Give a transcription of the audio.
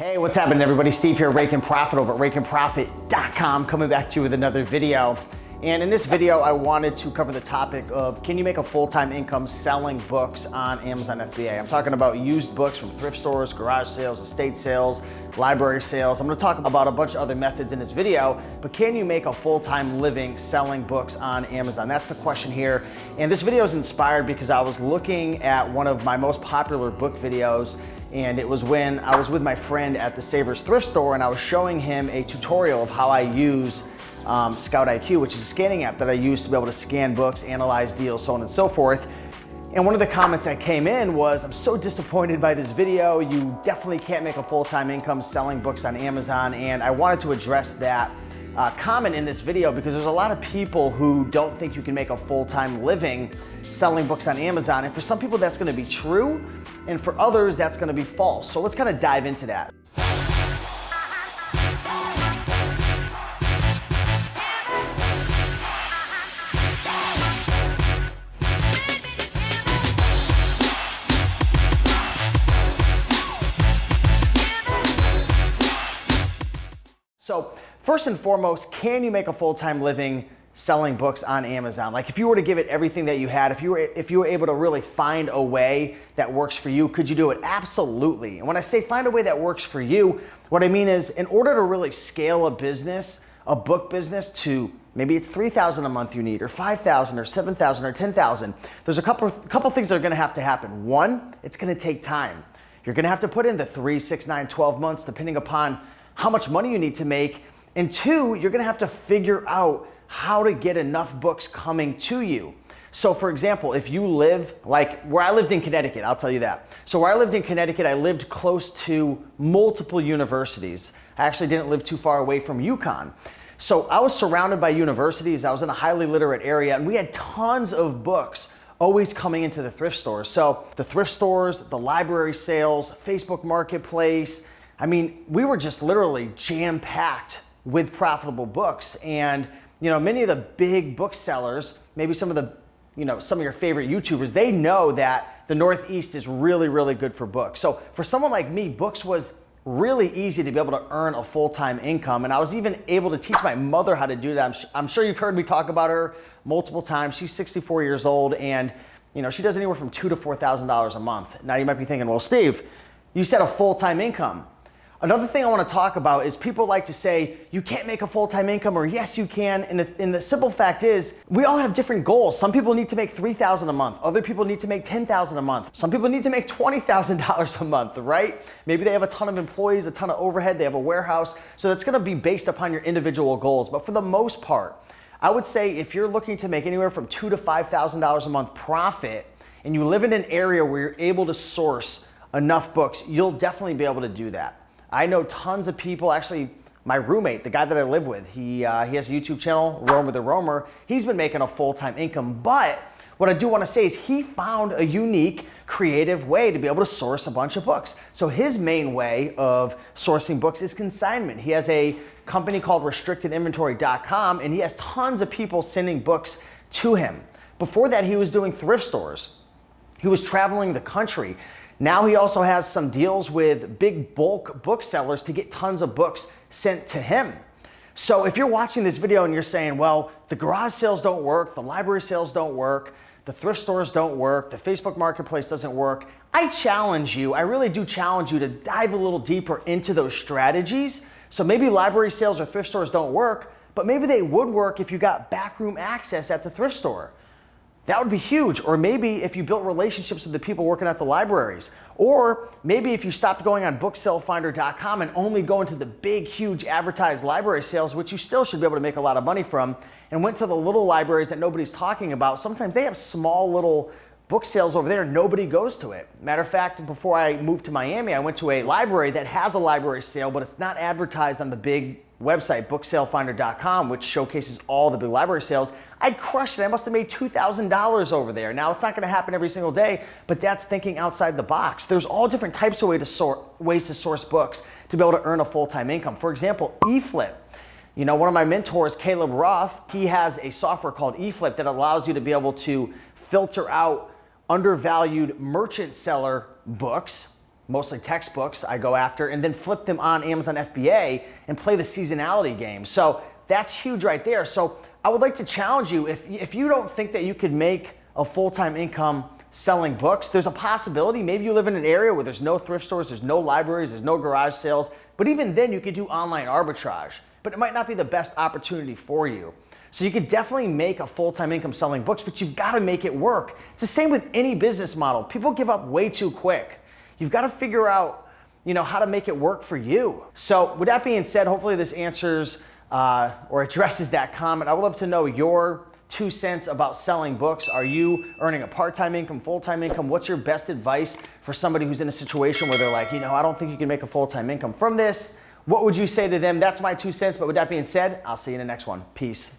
Hey, what's happening everybody? Steve here, Raiken Profit over at RaikenProfit.com, coming back to you with another video. And in this video, I wanted to cover the topic of, can you make a full-time income selling books on Amazon FBA? I'm talking about used books from thrift stores, garage sales, estate sales, library sales. I'm gonna talk about a bunch of other methods in this video, but can you make a full-time living selling books on Amazon? That's the question here. And this video is inspired because I was looking at one of my most popular book videos, and it was when I was with my friend at the Savers thrift store and I was showing him a tutorial of how I use Scout IQ, which is a scanning app that I use to be able to scan books, analyze deals, so on and so forth. And one of the comments that came in was, I'm so disappointed by this video. You definitely can't make a full-time income selling books on Amazon. And I wanted to address that comment in this video because there's a lot of people who don't think you can make a full-time living selling books on Amazon. And for some people that's gonna be true, and for others that's gonna be false. So let's kind of dive into that. So first and foremost, can you make a full-time living selling books on Amazon? Like if you were to give it everything that you had, if you were able to really find a way that works for you, could you do it? Absolutely. And when I say find a way that works for you, what I mean is in order to really scale a business, a book business to maybe it's $3,000 a month you need, or $5,000 or $7,000 or $10,000, there's a couple things that are gonna have to happen. One, it's gonna take time. You're gonna have to put in the 3, 6, 9, 12 months, depending upon how much money you need to make. And two, you're gonna have to figure out how to get enough books coming to you. So for example, if you live, like where I lived in Connecticut, I'll tell you that. So where I lived in Connecticut, I lived close to multiple universities. I actually didn't live too far away from UConn. So I was surrounded by universities. I was in a highly literate area and we had tons of books always coming into the thrift stores. So the thrift stores, the library sales, Facebook Marketplace, I mean, we were just literally jam-packed with profitable books. And many of the big booksellers, maybe some of your favorite YouTubers, they know that the Northeast is really, really good for books. So for someone like me, books was really easy to be able to earn a full-time income. And I was even able to teach my mother how to do that. I'm sure you've heard me talk about her multiple times. She's 64 years old and she does anywhere from $2,000 to $4,000 a month. Now you might be thinking, well, Steve, you said a full-time income. Another thing I want to talk about is people like to say, you can't make a full-time income, or yes, you can. And the simple fact is, we all have different goals. Some people need to make $3,000 a month. Other people need to make $10,000 a month. Some people need to make $20,000 a month, right? Maybe they have a ton of employees, a ton of overhead, they have a warehouse. So that's going to be based upon your individual goals. But for the most part, I would say if you're looking to make anywhere from $2,000 to $5,000 a month profit, and you live in an area where you're able to source enough books, you'll definitely be able to do that. I know tons of people, actually my roommate, the guy that I live with, he has a YouTube channel, Roamer the Roamer. He's been making a full-time income, but what I do want to say is he found a unique, creative way to be able to source a bunch of books. So his main way of sourcing books is consignment. He has a company called RestrictedInventory.com and he has tons of people sending books to him. Before that, he was doing thrift stores. He was traveling the country. Now he also has some deals with big bulk booksellers to get tons of books sent to him. So if you're watching this video and you're saying, well, the garage sales don't work, the library sales don't work, the thrift stores don't work, the Facebook Marketplace doesn't work, I challenge you, I really do challenge you to dive a little deeper into those strategies. So maybe library sales or thrift stores don't work, but maybe they would work if you got backroom access at the thrift store. That would be huge. Or maybe if you built relationships with the people working at the libraries. Or maybe if you stopped going on booksellfinder.com and only go into the big, huge advertised library sales, which you still should be able to make a lot of money from, and went to the little libraries that nobody's talking about. Sometimes they have small little book sales over there, nobody goes to it. Matter of fact, before I moved to Miami, I went to a library that has a library sale, but it's not advertised on the big website, booksellfinder.com, which showcases all the big library sales. I crushed it. I must have made $2,000 over there. Now, it's not going to happen every single day, but that's thinking outside the box. There's all different types of ways to source books to be able to earn a full-time income. For example, eFlip. One of my mentors, Caleb Roth, he has a software called eFlip that allows you to be able to filter out undervalued merchant seller books mostly textbooks I go after, and then flip them on Amazon FBA and play the seasonality game. So that's huge right there. So I would like to challenge you, if you don't think that you could make a full-time income selling books, there's a possibility. Maybe you live in an area where there's no thrift stores, there's no libraries, there's no garage sales, but even then you could do online arbitrage, but it might not be the best opportunity for you. So you could definitely make a full-time income selling books, but you've got to make it work. It's the same with any business model. People give up way too quick. You've got to figure out, how to make it work for you. So with that being said, hopefully this answers or addresses that comment. I would love to know your 2 cents about selling books. Are you earning a part-time income, full-time income? What's your best advice for somebody who's in a situation where they're like, I don't think you can make a full-time income from this? What would you say to them? That's my 2 cents. But with that being said, I'll see you in the next one. Peace.